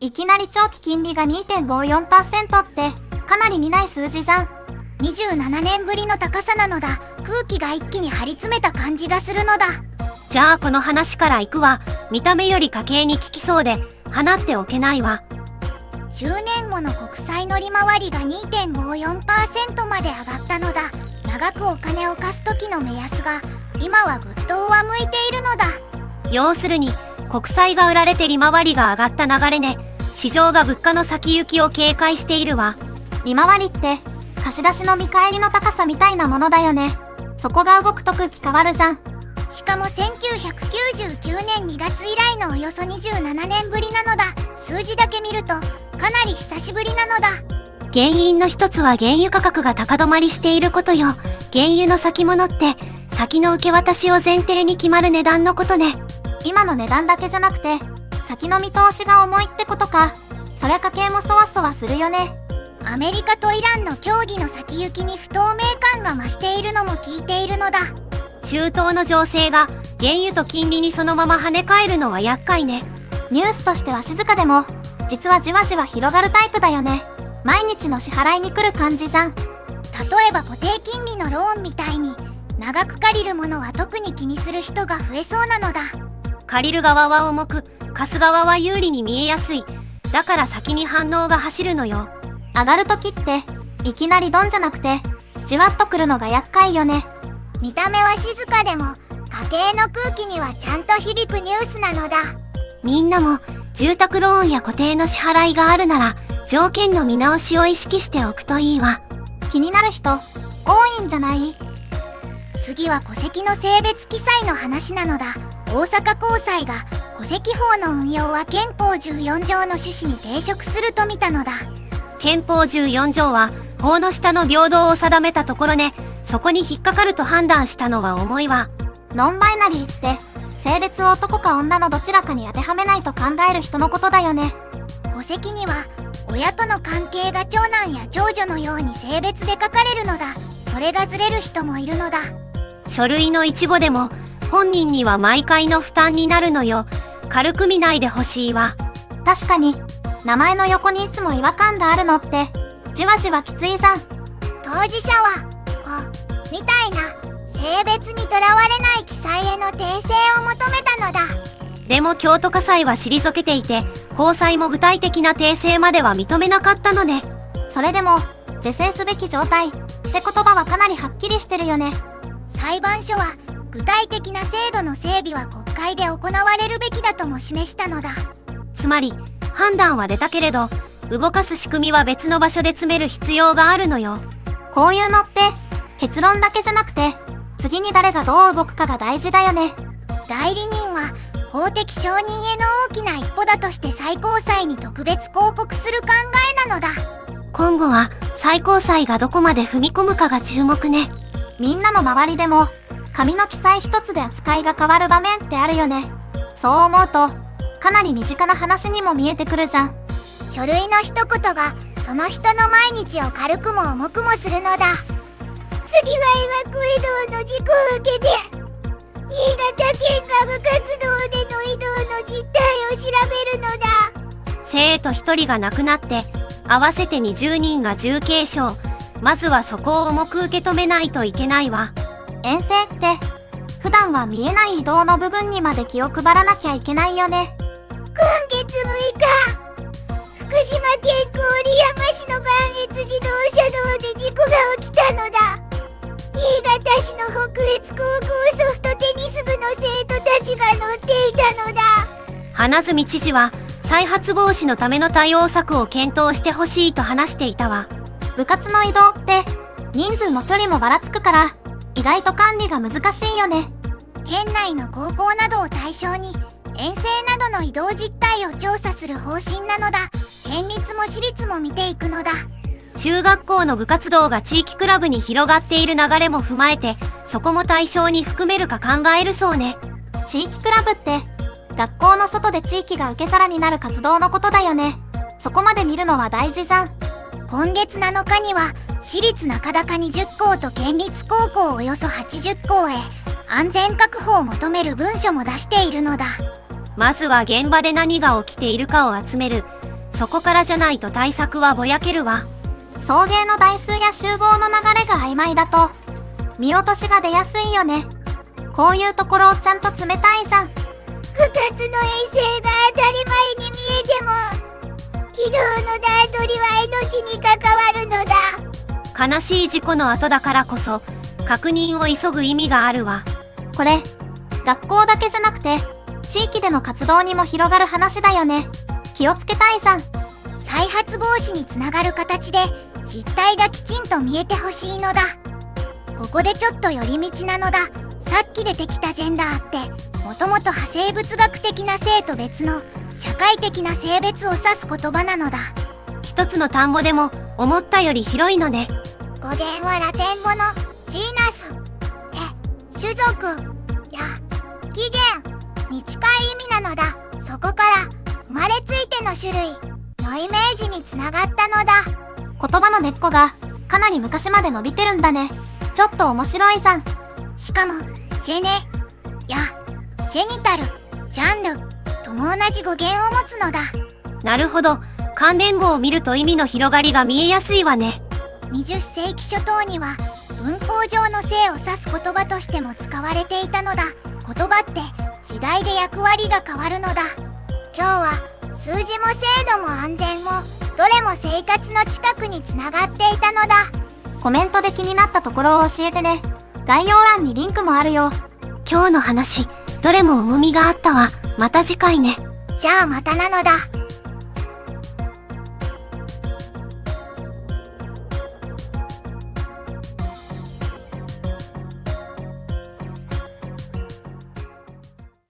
いきなり長期金利が 2.54% ってかなり見ない数字じゃん。27年ぶりの高さなのだ。空気が一気に張り詰めた感じがするのだ。じゃあこの話から行くわ。見た目より家計に効きそうで放っておけないわ。10年後の国債の利回りが 2.54% まで上がったのだ。長くお金を貸す時の目安が今はぐっと上向いているのだ。要するに国債が売られて利回りが上がった流れね。市場が物価の先行きを警戒しているわ。利回りって貸し出しの見返りの高さみたいなものだよね。そこが動くと空気変わるじゃん。しかも1999年2月以来のおよそ27年ぶりなのだ。数字だけ見るとかなり久しぶりなのだ。原因の一つは原油価格が高止まりしていることよ。原油の先物って先の受け渡しを前提に決まる値段のことね。今の値段だけじゃなくて先の見通しが重いってことか。そりゃ家計もそわそわするよね。アメリカとイランの協議の先行きに不透明感が増しているのも聞いているのだ。中東の情勢が原油と金利にそのまま跳ね返るのは厄介ね。ニュースとしては静かでも実はじわじわ広がるタイプだよね。毎日の支払いに来る感じじゃん。例えば固定金利のローンみたいに長く借りるものは特に気にする人が増えそうなのだ。借りる側は重く貸す側は有利に見えやすい。だから先に反応が走るのよ。上がる時っていきなりドンじゃなくてじわっとくるのが厄介よね。見た目は静かでも家計の空気にはちゃんと響くニュースなのだ。みんなも住宅ローンや固定の支払いがあるなら条件の見直しを意識しておくといいわ。気になる人多いんじゃない？次は戸籍の性別記載の話なのだ。大阪高裁が戸籍法の運用は憲法14条の趣旨に抵触すると見たのだ。憲法14条は法の下の平等を定めたところね。そこに引っかかると判断したのは重いわ。ノンバイナリーって性別を男か女のどちらかに当てはめないと考える人のことだよね。戸籍には親との関係が長男や長女のように性別で書かれるのだ。それがずれる人もいるのだ。書類の一部でも本人には毎回の負担になるのよ。軽く見ないでほしいわ。確かに名前の横にいつも違和感があるのってじわじわきついじゃん。当事者はみたいな性別にとらわれない記載への訂正を求めたのだ。でも京都家裁は退けていて高裁も具体的な訂正までは認めなかったのね。それでも是正すべき状態って言葉はかなりはっきりしてるよね。裁判所は具体的な制度の整備は国会で行われるべきだとも示したのだ。つまり判断は出たけれど動かす仕組みは別の場所で詰める必要があるのよ。こういうのって結論だけじゃなくて次に誰がどう動くかが大事だよね。代理人は法的承認への大きな一歩だとして最高裁に特別抗告する考えなのだ。今後は最高裁がどこまで踏み込むかが注目ね。みんなの周りでも紙の記載一つで扱いが変わる場面ってあるよね。そう思うとかなり身近な話にも見えてくるじゃん。書類の一言がその人の毎日を軽くも重くもするのだ。次は岩国道の事故を受けて新潟県が部活動での移動の実態を調べるのだ。生徒1人が亡くなって合わせて20人が重軽傷。まずはそこを重く受け止めないといけないわ。遠征って普段は見えない移動の部分にまで気を配らなきゃいけないよね。今月6日福島県郡山市の磐越自動車道で事故が起きたのだ。新潟市の北越高校ソフトテニス部の生徒たちが乗っていたのだ。花角知事は再発防止のための対応策を検討してほしいと話していたわ。部活の移動って人数も距離もばらつくから意外と管理が難しいよね。県内の高校などを対象に遠征などの移動実態を調査する方針なのだ。県立も私立も見ていくのだ。中学校の部活動が地域クラブに広がっている流れも踏まえてそこも対象に含めるか考えるそうね。地域クラブって学校の外で地域が受け皿になる活動のことだよね。そこまで見るのは大事じゃん。今月7日には私立中高に10校と県立高校およそ80校へ安全確保を求める文書も出しているのだ。まずは現場で何が起きているかを集める。そこからじゃないと対策はぼやけるわ。送迎の台数や集合の流れが曖昧だと、見落としが出やすいよね。こういうところをちゃんと詰めたいじゃん。2つの衛星が当たり前に見えても、軌道の段取りは命に関わるのだ。悲しい事故の後だからこそ、確認を急ぐ意味があるわ。これ、学校だけじゃなくて、地域での活動にも広がる話だよね。気をつけたいじゃん。再発防止につながる形で実態がきちんと見えてほしいのだ。ここでちょっと寄り道なのだ。さっき出てきたジェンダーってもともと派生物学的な性と別の社会的な性別を指す言葉なのだ。一つの単語でも思ったより広いのね。語源はラテン語のジーナスで種族や起源に近い意味なのだ。そこから生まれついての種類のイメージにつながったのだ。言葉の根っこがかなり昔まで伸びてるんだね。ちょっと面白いじゃん。しかもジェネやジェニタル、ジャンルとも同じ語源を持つのだ。なるほど。関連語を見ると意味の広がりが見えやすいわね。20世紀初頭には文法上の性を指す言葉としても使われていたのだ。言葉って時代で役割が変わるのだ。今日は数字も制度も安全もどれも生活の近くにつながっていたのだ。コメントで気になったところを教えてね。概要欄にリンクもあるよ。今日の話、どれも重みがあったわ。また次回ね。じゃあまたなのだ。